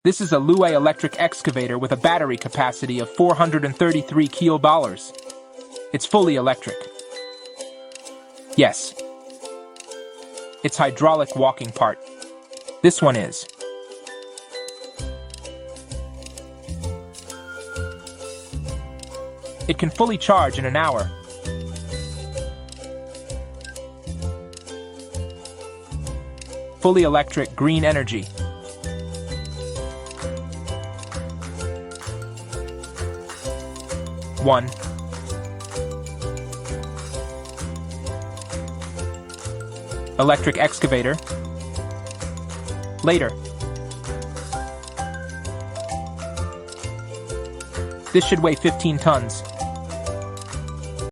This is a Lue electric excavator with a battery capacity of 433 kilodollars. It's fully electric. Yes. It's hydraulic walking part. This one is. It can fully charge in an hour. Fully electric green energy. One. Electric excavator. Later. This should weigh 15 tons.